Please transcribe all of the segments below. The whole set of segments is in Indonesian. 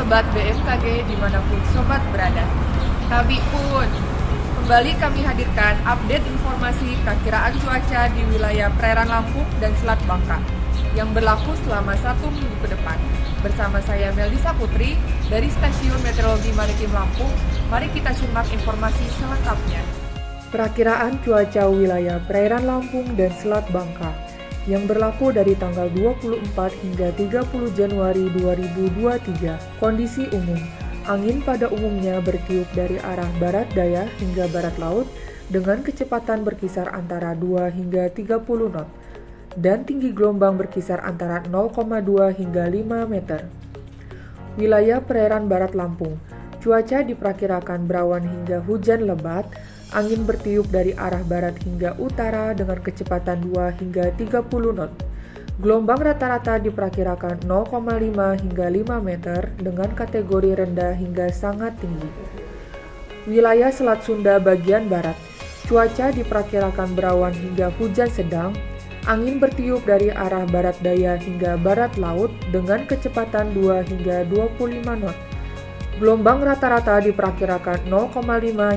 Sobat BMKG dimanapun Sobat berada. Tabi pun, kembali kami hadirkan update informasi perakiraan cuaca di wilayah perairan Lampung dan Selat Bangka yang berlaku selama 1 minggu ke depan. Bersama saya Meldisa Putri dari Stasiun Meteorologi Maritim Lampung, mari kita simak informasi selengkapnya. Perakiraan cuaca wilayah perairan Lampung dan Selat Bangka yang berlaku dari tanggal 24 hingga 30 Januari 2023. Kondisi umum, angin pada umumnya bertiup dari arah barat daya hingga barat laut dengan kecepatan berkisar antara 2 hingga 30 knot dan tinggi gelombang berkisar antara 0,2 hingga 5 meter. Wilayah perairan barat Lampung, cuaca diperkirakan berawan hingga hujan lebat. Angin bertiup dari arah barat hingga utara dengan kecepatan 2 hingga 30 knot. Gelombang rata-rata diperkirakan 0,5 hingga 5 meter dengan kategori rendah hingga sangat tinggi. Wilayah Selat Sunda bagian barat, cuaca diperkirakan berawan hingga hujan sedang. Angin bertiup dari arah barat daya hingga barat laut dengan kecepatan 2 hingga 25 knot. Gelombang rata-rata diperkirakan 0,5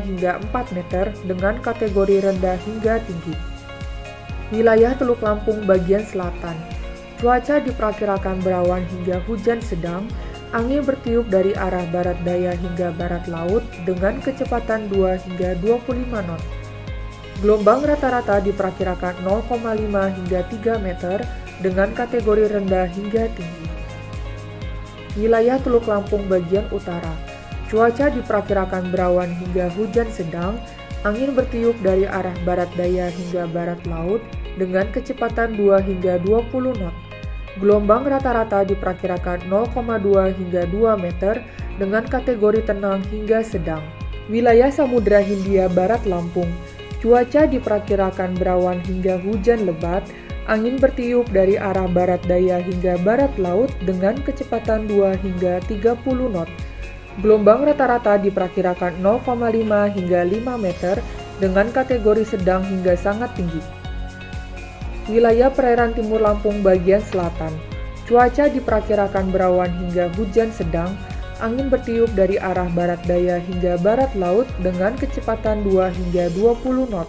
hingga 4 meter dengan kategori rendah hingga tinggi. Wilayah Teluk Lampung bagian selatan, cuaca diperkirakan berawan hingga hujan sedang, angin bertiup dari arah barat daya hingga barat laut dengan kecepatan 2 hingga 25 knot. Gelombang rata-rata diperkirakan 0,5 hingga 3 meter dengan kategori rendah hingga tinggi. Wilayah Teluk Lampung bagian utara, cuaca diperkirakan berawan hingga hujan sedang, angin bertiup dari arah barat daya hingga barat laut dengan kecepatan 2 hingga 20 knot. Gelombang rata-rata diperkirakan 0,2 hingga 2 meter dengan kategori tenang hingga sedang. Wilayah Samudra Hindia Barat Lampung, cuaca diperkirakan berawan hingga hujan lebat, angin bertiup dari arah barat daya hingga barat laut dengan kecepatan 2 hingga 30 knot. Gelombang rata-rata diperkirakan 0,5 hingga 5 meter dengan kategori sedang hingga sangat tinggi. Wilayah perairan timur Lampung bagian selatan, cuaca diperkirakan berawan hingga hujan sedang, angin bertiup dari arah barat daya hingga barat laut dengan kecepatan 2 hingga 20 knot.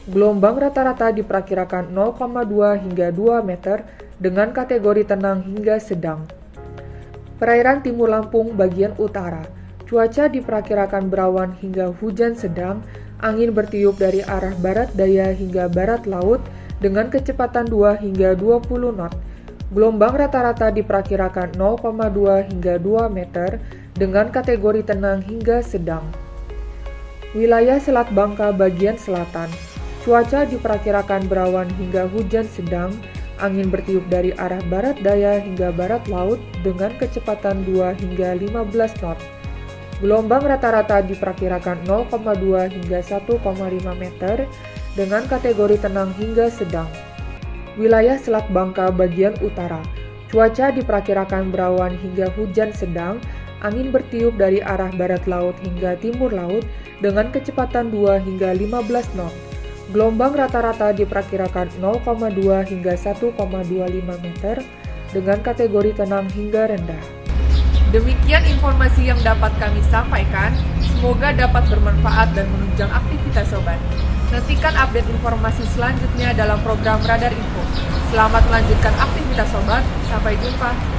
Gelombang rata-rata diperkirakan 0,2 hingga 2 meter dengan kategori tenang hingga sedang. Perairan timur Lampung bagian utara, cuaca diperkirakan berawan hingga hujan sedang, angin bertiup dari arah barat daya hingga barat laut dengan kecepatan 2 hingga 20 knot. Gelombang rata-rata diperkirakan 0,2 hingga 2 meter dengan kategori tenang hingga sedang. Wilayah Selat Bangka bagian selatan, cuaca diperkirakan berawan hingga hujan sedang, angin bertiup dari arah barat daya hingga barat laut dengan kecepatan 2 hingga 15 knot. Gelombang rata-rata diperkirakan 0,2 hingga 1,5 meter dengan kategori tenang hingga sedang. Wilayah Selat Bangka bagian utara, cuaca diperkirakan berawan hingga hujan sedang, angin bertiup dari arah barat laut hingga timur laut dengan kecepatan 2 hingga 15 knot. Gelombang rata-rata diperkirakan 0,2 hingga 1,25 meter dengan kategori tenang hingga rendah. Demikian informasi yang dapat kami sampaikan, semoga dapat bermanfaat dan menunjang aktivitas sobat. Nantikan update informasi selanjutnya dalam program Radar Info. Selamat melanjutkan aktivitas sobat, sampai jumpa.